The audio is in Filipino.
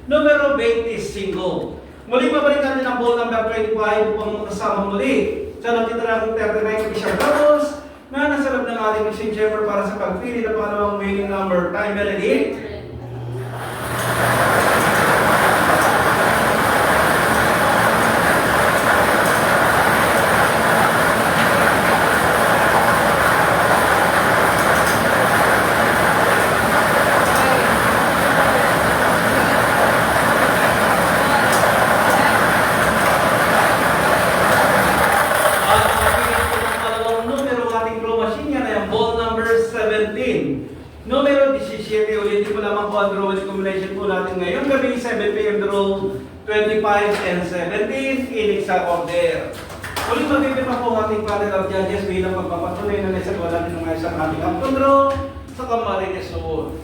Numero 25. Muli pabalik natin ang ball number 25 upang kasama muli sa natitirang 39 Bishop Ramos na nasa loob ng ating machine chamber para sa pagpili ng pangalawang winning number. Time ready? Numero 17, ulitin ko lamang po ang draw combination po natin ngayong gabi, 7 p.m. draw, 25 and 17, inig sa order. Ulit magpipirma po ang ating panel of judges bilang pagpapatuloy na nasa natin ng isang ating upton draw sa Camarines Sur.